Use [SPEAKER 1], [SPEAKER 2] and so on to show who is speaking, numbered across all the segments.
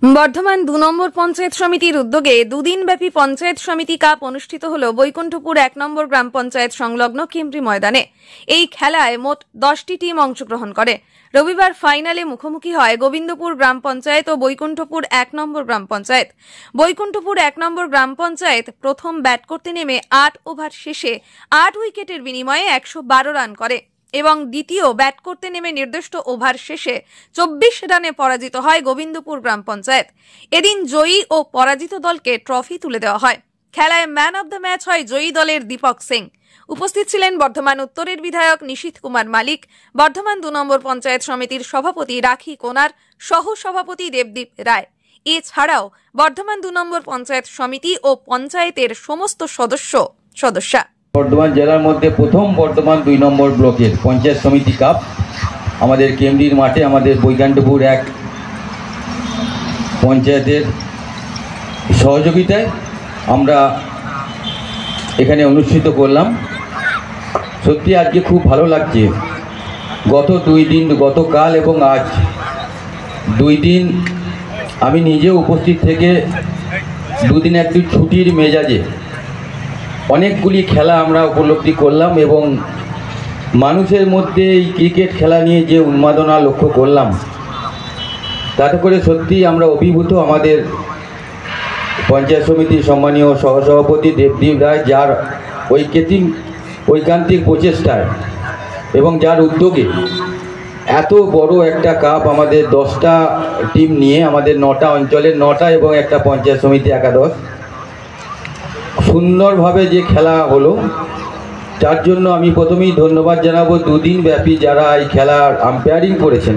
[SPEAKER 1] বর্ধমান ২ নম্বর পঞ্চায়েত সমিতির উদ্যোগে দুদিনব্যাপী পঞ্চায়েত সমিতি কাপ অনুষ্ঠিত হল বৈকুণ্ঠপুর ১ নম্বর গ্রাম পঞ্চায়েত সংলগ্ন কেমরি ময়দানে। এই খেলায় মোট ১০টি টিম অংশগ্রহণ করে। রবিবার ফাইনালে মুখোমুখি হয় গোবিন্দপুর গ্রাম পঞ্চায়েত ও বৈকুণ্ঠপুর ১ নম্বর গ্রাম পঞ্চায়েত। বৈকুণ্ঠপুর ১ নম্বর গ্রাম পঞ্চায়েত প্রথম ব্যাট করতে নেমে ৮ ওভার শেষে ৮ উইকেটের বিনিময়ে ১১২ রান করে এবং দ্বিতীয় ব্যাট করতে নেমে নির্দিষ্ট ওভার শেষে ২৪ রানে পরাজিত হয় গোবিন্দপুর গ্রাম পঞ্চায়েত। এদিন জয়ী ও পরাজিত দলকে ট্রফি তুলে দেওয়া হয়। খেলায় ম্যান অব দ্য ম্যাচ হয় জয়ী দলের দীপক সিং। উপস্থিত ছিলেন বর্ধমান উত্তরের বিধায়ক নিশীথ কুমার মালিক, বর্ধমান ২ নম্বর পঞ্চায়েত সমিতির সভাপতি রাখি কোনার, সহ সভাপতি দেবদীপ রায়। এছাড়াও বর্ধমান ২ নম্বর পঞ্চায়েত সমিতি ও পঞ্চায়েতের সমস্ত সদস্যা।
[SPEAKER 2] বর্ধমান জেলার মধ্যে প্রথম বর্ধমান ২ নম্বর ব্লকের পঞ্চায়েত সমিতি কাপ আমাদের কেমরির মাঠে আমাদের বৈকুণ্ঠপুর ১ পঞ্চায়েতের সহযোগিতায় আমরা এখানে অনুষ্ঠিত করলাম। সত্যি আজকে খুব ভালো লাগছে। গতকাল এবং আজ ২ দিন আমি নিজেও উপস্থিত থেকে 2 দিন একটু ছুটির মেজাজে অনেকগুলি খেলা আমরা উপলব্ধি করলাম এবং মানুষের মধ্যে এই ক্রিকেট খেলা নিয়ে যে উন্মাদনা লক্ষ্য করলাম, তাতে করে সত্যি আমরা অভিভূত। আমাদের পঞ্চায়েত সমিতির সম্মানীয় সহসভাপতি দেবদীপ রায়, যার ঐকান্তিক প্রচেষ্টায় এবং যার উদ্যোগে এত বড় একটা কাপ আমাদের 10টা টিম নিয়ে আমাদের 9টা অঞ্চলের 9টা এবং একটা পঞ্চায়েত সমিতি একাদশ সুন্দরভাবে যে খেলা হলো, তার জন্য আমি প্রথমেই ধন্যবাদ জানাবো 2 দিন ব্যাপী যারা এই খেলার আম্পায়ারিং করেছেন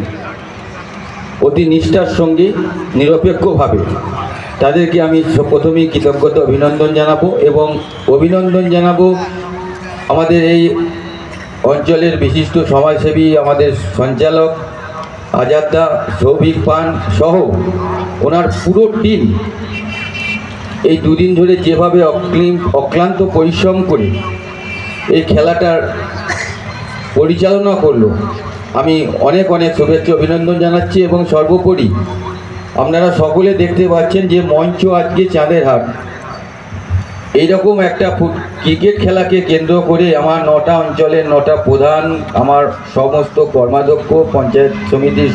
[SPEAKER 2] অতি নিষ্ঠার সঙ্গে নিরপেক্ষভাবে, তাদেরকে আমি প্রথমেই কৃতজ্ঞতা অভিনন্দন জানাবো। এবং অভিনন্দন জানাবো আমাদের এই অঞ্চলের বিশিষ্ট সমাজসেবী আমাদের সঞ্চালক আজাদদা, সৌভিক পান সহ ওনার পুরো টিম এই 2 দিন ধরে যেভাবে অক্লান্ত পরিশ্রম করে এই খেলাটার পরিচালনা করলো, আমি অনেক শুভেচ্ছা অভিনন্দন জানাচ্ছি। এবং সর্বোপরি আপনারা সকলে দেখতে পাচ্ছেন যে মঞ্চ আজকে চাঁদের হাট, এইরকম একটা ক্রিকেট খেলাকে কেন্দ্র করে আমার 9টা অঞ্চলের 9টা প্রধান, আমার সমস্ত কর্মাধ্যক্ষ, পঞ্চায়েত সমিতির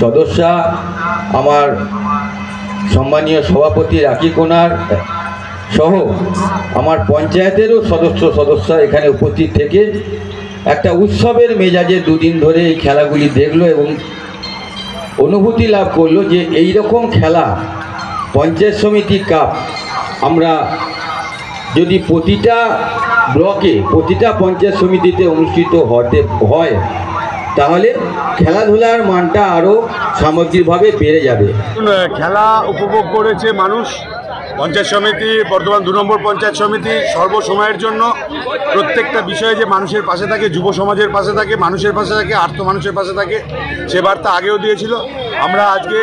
[SPEAKER 2] সদস্যা, আমার সম্মানীয় সভাপতি রাখি কোনার সহ আমার পঞ্চায়েতেরও সদস্যা এখানে উপস্থিত থেকে একটা উৎসবের মেজাজে 2 দিন ধরে এই খেলাগুলি দেখলো এবং অনুভূতি লাভ করলো যে এই রকম খেলা পঞ্চায়েত সমিতি কাপ আমরা যদি প্রতিটা ব্লকে প্রতিটা পঞ্চায়েত সমিতিতে অনুষ্ঠিত হয়, তাহলে খেলাধুলার মানটা আরও সামগ্রিকভাবে বেড়ে যাবে।
[SPEAKER 3] খেলা উপভোগ করেছে মানুষ। পঞ্চায়েত সমিতি, বর্ধমান 2 নম্বর পঞ্চায়েত সমিতি সর্বসময়ের জন্য প্রত্যেকটা বিষয়ে যে মানুষের পাশে থাকে, যুব সমাজের পাশে থাকে, মানুষের পাশে থাকে, আর্থ মানুষের পাশে থাকে, সে বার্তা আগেও দিয়েছিল। আমরা আজকে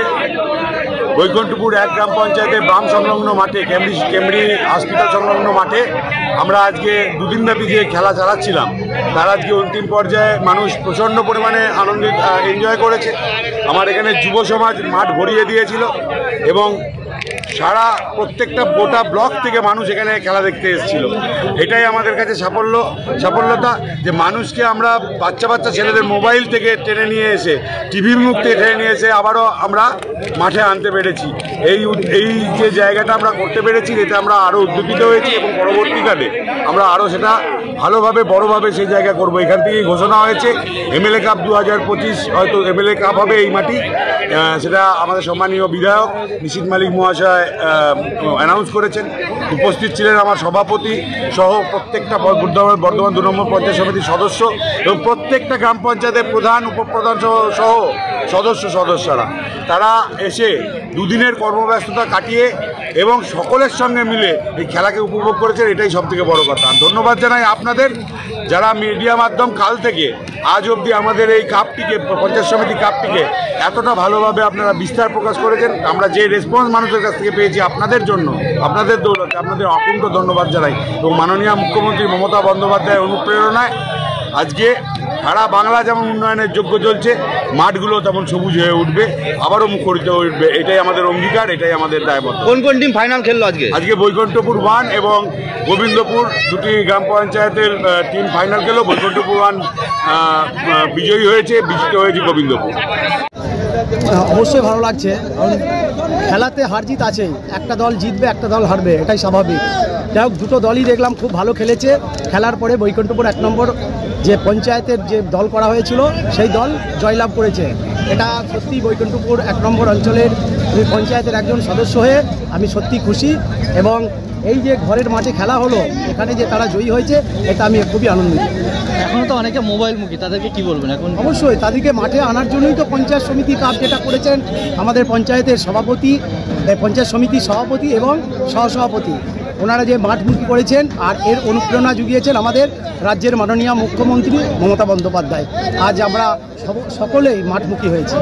[SPEAKER 3] বৈকুণ্ঠপুর 1 গ্রাম পঞ্চায়েতের বাম সংলগ্ন মাঠে, কেমরি হসপিটাল সংলগ্ন মাঠে আমরা আজকে 2 দিনব্যাপী যে খেলা চালাচ্ছিলাম, তার আজকে অন্তিম পর্যায়ে মানুষ প্রচণ্ড পরিমাণে এনজয় করেছে। আমার এখানে যুব সমাজ মাঠ ভরিয়ে দিয়েছিল এবং প্রত্যেকটা গোটা ব্লক থেকে মানুষ এখানে খেলা দেখতে এসেছিল। এটাই আমাদের কাছে সাফল্যতা যে মানুষকে আমরা বাচ্চা ছেলেদের মোবাইল থেকে টেনে নিয়ে এসে, টিভির মুখ থেকে টেনে নিয়ে এসে আবারও আমরা মাঠে আনতে পেরেছি। এই যে জায়গাটা আমরা করতে পেরেছি, এতে আমরা আরও উদ্দীপিত হয়েছি এবং পরবর্তীকালে আমরা আরও সেটা ভালোভাবে বড়োভাবে সেই জায়গা করব। এখান থেকেই ঘোষণা হয়েছে MLA কাপ 2025 হয়তো MLA কাপ হবে এই মাটি, সেটা আমাদের সম্মানীয় বিধায়ক নিশীথ মালিক মহাশয় অ্যানাউন্স করেছেন। উপস্থিত ছিলেন আমার সভাপতি সহ প্রত্যেকটা বর্ধমান 2 নম্বর পঞ্চায়েত সমিতির সদস্য এবং প্রত্যেকটা গ্রাম পঞ্চায়েতের প্রধান, উপপ্রধান সহ সদস্যরা। তারা এসে 2 দিনের কর্মব্যস্ততা কাটিয়ে এবং সকলের সঙ্গে মিলে এই খেলাকে উপভোগ করেছেন। এটাই সবথেকে বড় কথা। ধন্যবাদ জানাই আপনাদের, যারা মিডিয়া মাধ্যম কাল থেকে আজ অবধি আমাদের এই কাপটিকে, পঞ্চায়েত সমিতি কাপটিকে এতটা ভালোভাবে আপনারা বিস্তার প্রকাশ করেছেন। আমরা যে রেসপন্স মানুষের কাছ থেকে পেয়েছি আপনাদের জন্য, আপনাদের দৌলতে, আপনাদের অকুণ্ঠ ধন্যবাদ জানাই। এবং মাননীয় মুখ্যমন্ত্রী মমতা বন্দ্যোপাধ্যায়ের অনুপ্রেরণায় আজকে সারা বাংলা যেমন উন্নয়নের যোগ্য চলছে, মাঠগুলো তেমন সবুজ হয়ে উঠবে, আবারও মুখরিত হয়ে উঠবে। এটাই আমাদের অঙ্গীকার, এটাই আমাদের দায়বদ্ধ।
[SPEAKER 4] কোন কোন টিম ফাইনাল খেললো আজকে?
[SPEAKER 3] আজকে বৈকুণ্ঠপুর 1 এবং গোবিন্দপুর দুটি গ্রাম পঞ্চায়েতের টিম ফাইনাল খেলো। বৈকুণ্ঠপুর 1 বিজয়ী হয়েছে, বিজিত হয়েছে গোবিন্দপুর।
[SPEAKER 5] অবশ্যই ভালো লাগছে, কারণ খেলাতে হার জিত আছেই, একটা দল জিতবে একটা দল হারবে, এটাই স্বাভাবিক। যাই হোক, দুটো দলই দেখলাম খুব ভালো খেলেছে। খেলার পরে বৈকুণ্ঠপুর 1 নম্বর যে পঞ্চায়েতের যে দল করা হয়েছিল সেই দল জয়লাভ করেছে। এটা সত্যি বৈকুণ্ঠপুর 1 নম্বর অঞ্চলের পঞ্চায়েতের একজন সদস্য হয়ে আমি সত্যি খুশি, এবং এই যে ঘরের মাঠে খেলা হলো এখানে যে তারা জয়ী হয়েছে এটা আমি খুবই আনন্দিত।
[SPEAKER 4] এখনো তো অনেকে মোবাইলমুখী, তাদেরকে কি বলবেন এখন?
[SPEAKER 5] অবশ্যই তাদেরকে মাঠে আনার জন্যই তো পঞ্চায়েত সমিতি কাপ যেটা করেছেন আমাদের পঞ্চায়েতের সভাপতি, পঞ্চায়েত সমিতির সভাপতি এবং সহসভাপতি, ওনারা যে মাঠমুখী করেছেন আর এর অনুপ্রেরণা জুগিয়েছেন আমাদের রাজ্যের মাননীয় মুখ্যমন্ত্রী মমতা বন্দ্যোপাধ্যায়। আজ আমরা সকলেই মাঠমুখী হয়েছি।